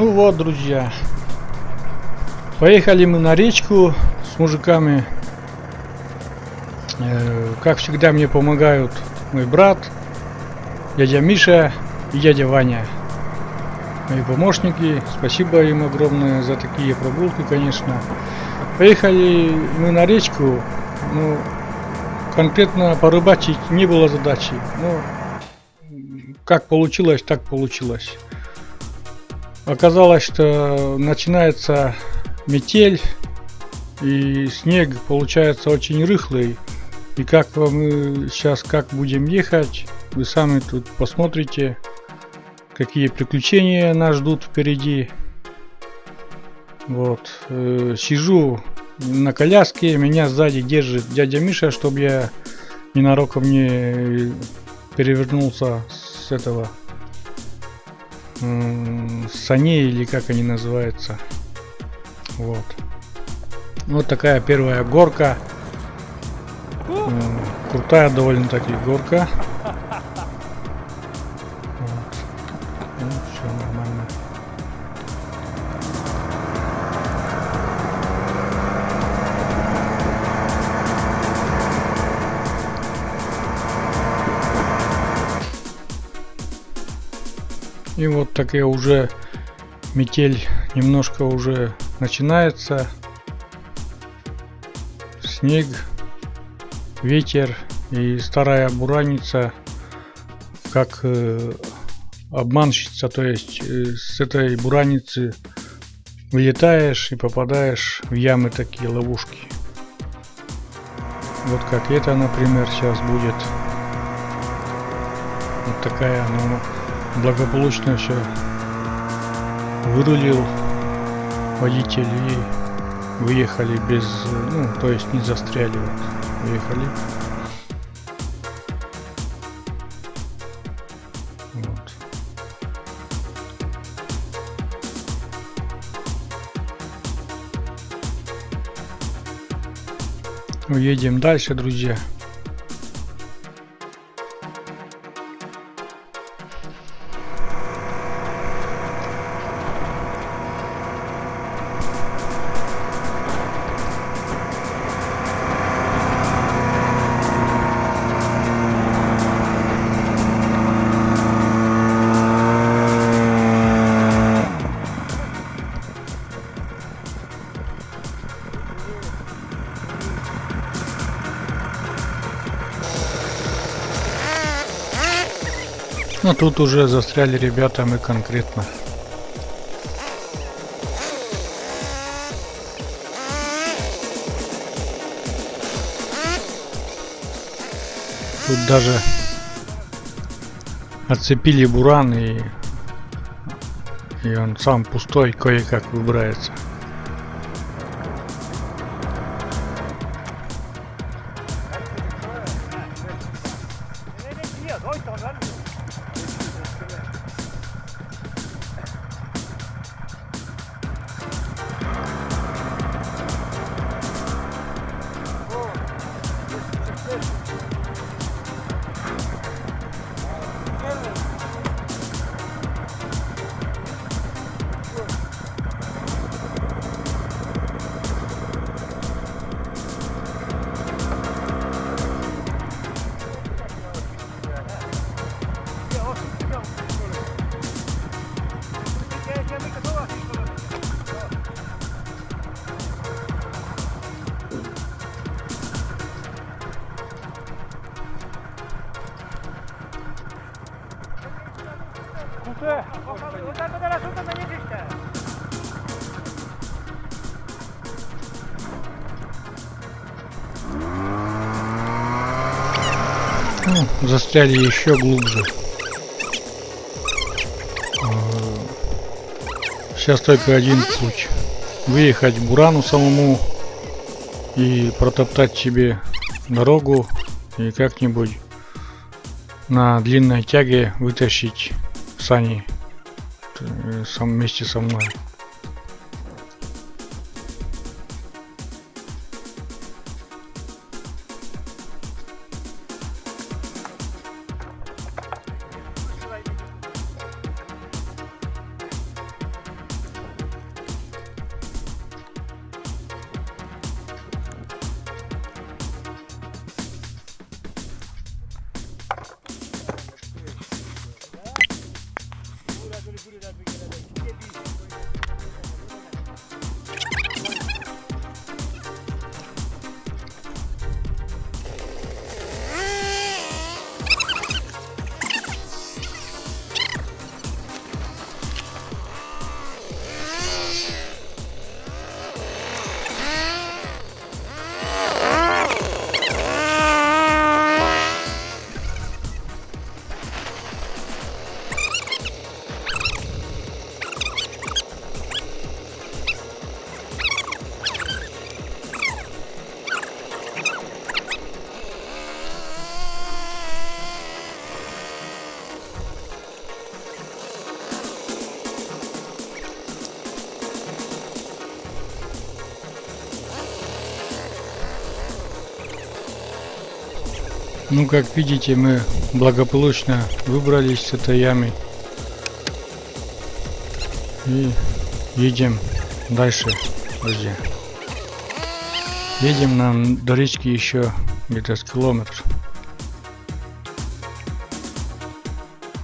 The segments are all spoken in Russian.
Ну вот, друзья, поехали мы на речку с мужиками. Как всегда, мне помогают мой брат, дядя Миша и дядя Ваня. Мои помощники. Спасибо им огромное за такие прогулки, конечно. Поехали мы на речку. Ну, конкретно порыбачить не было задачи. Ну, как получилось, так получилось. Оказалось, что начинается метель, и снег получается очень рыхлый. И как мы сейчас будем ехать, вы сами тут посмотрите, какие приключения нас ждут впереди. Вот, сижу на коляске, меня сзади держит дядя Миша, чтобы я ненароком не перевернулся с этого саней, или как они называются. Вот. Вот такая первая горка. Крутая довольно-таки горка. Вот. Ну, все нормально. И вот такая уже метель немножко уже начинается. Снег, ветер и старая бураница, как обманщица, то есть с этой бураницы вылетаешь и попадаешь в ямы, такие ловушки. Вот как это, например, сейчас будет. Вот такая, ну, благополучно все вырулил водитель и выехали без, ну, то есть не застряли, вот, выехали. Вот. Едем дальше, друзья. Ну тут уже застряли ребята, мы конкретно. Тут даже отцепили буран, и он сам пустой кое-как выбирается. Ну, застряли еще глубже. Сейчас только один путь: выехать к бурану самому и протоптать себе дорогу, и как-нибудь на длинной тяге вытащить сани вместе со мной. Ну, как видите, мы благополучно выбрались с этой ямы и едем дальше, друзья. Едем нам до речки еще где-то с километр.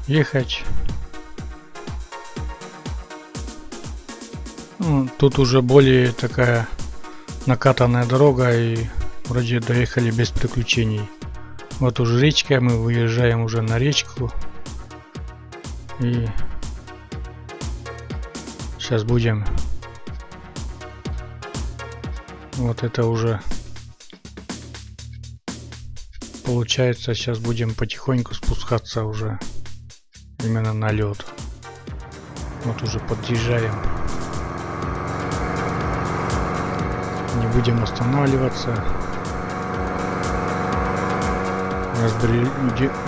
Ехать. Ну, тут уже более такая накатанная дорога, и вроде доехали без приключений. Вот уже речка, мы выезжаем уже на речку. И сейчас будем. Вот это уже получается, сейчас будем потихоньку спускаться уже именно на лед. Вот уже подъезжаем. Не будем останавливаться.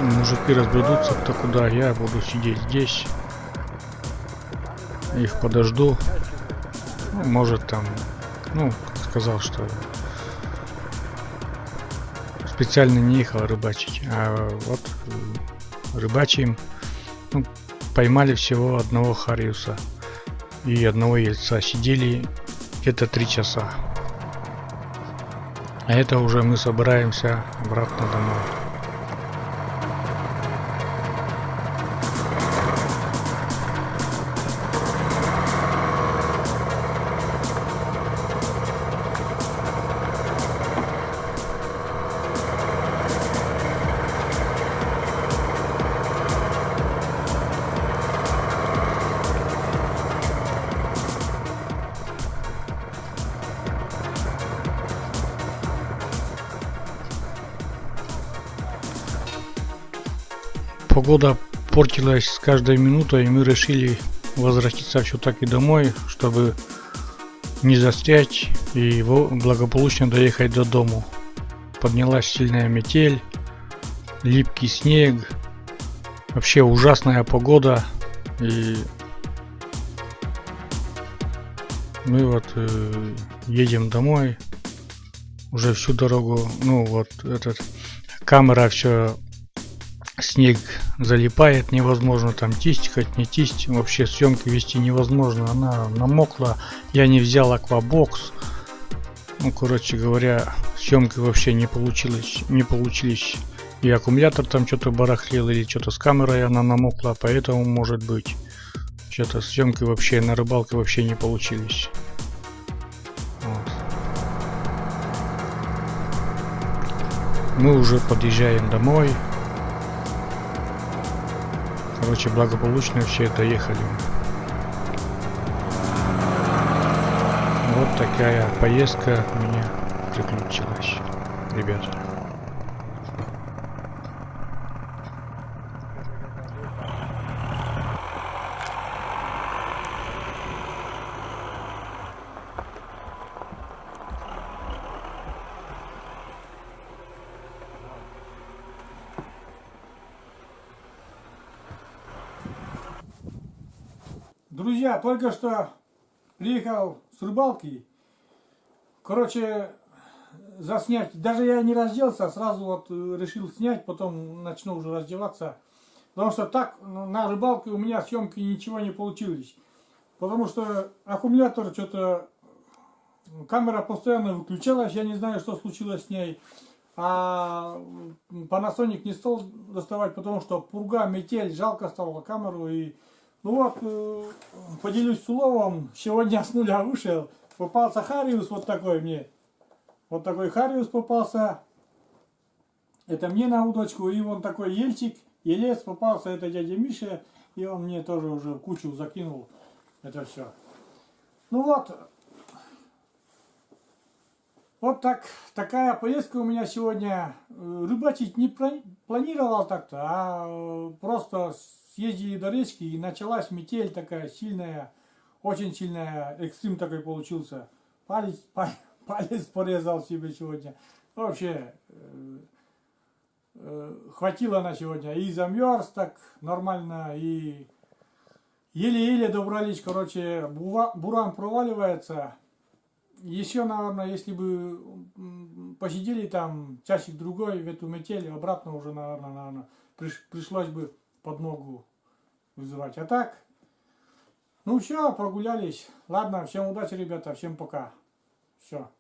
Мужики разбредутся кто куда, я буду сидеть здесь. Их подожду. Ну, может там, ну, сказал, что специально не ехал рыбачить, а вот рыбачим. Ну, поймали всего одного хариуса и одного ельца. Сидели где-то 3 часа. А это уже мы собираемся обратно домой. Погода портилась с каждой минутой, и мы решили возвратиться все-таки домой, чтобы не застрять и благополучно доехать до дому. Поднялась сильная метель, липкий снег, вообще ужасная погода, и мы вот едем домой уже всю дорогу. Ну вот этот камера все. Снег залипает, невозможно там тисть, хоть не тисть, вообще съемки вести невозможно, она намокла, я не взял аквабокс, ну, короче говоря, съемки вообще не получились, и аккумулятор там что-то барахлил, или что-то с камерой она намокла, поэтому, может быть, что-то съемки вообще на рыбалке вообще не получились. Вот. Мы уже подъезжаем домой. Короче, благополучно все доехали. Вот такая поездка у меня приключилась, ребята. Друзья, только что приехал с рыбалки. Короче, заснять. Даже я не разделся, сразу вот решил снять, потом начну уже раздеваться. Потому что так на рыбалке у меня съемки ничего не получились. Потому что аккумулятор что-то... Камера постоянно выключалась, я не знаю, что случилось с ней. А Panasonic не стал доставать, потому что пурга, метель, жалко стало камеру. И ну вот, поделюсь с уловом, сегодня с нуля вышел, попался хариус вот такой мне, вот такой хариус попался, это мне на удочку, и вон такой ельчик, елец попался, это дядя Миша, и он мне тоже уже в кучу закинул это все. Ну вот такая поездка у меня сегодня, рыбачить не планировал так-то, а просто съездили до речки, и началась метель такая сильная, очень сильная, экстрим такой получился. Палец порезал себе сегодня. Вообще, хватило на сегодня. И замерз так нормально, и еле-еле добрались, короче, буран проваливается. еще, наверное, если бы посидели там часик-другой в эту метель, обратно уже, наверное, пришлось бы подмогу вызывать. А так, ну все, прогулялись. Ладно, всем удачи, ребята, всем пока. Все.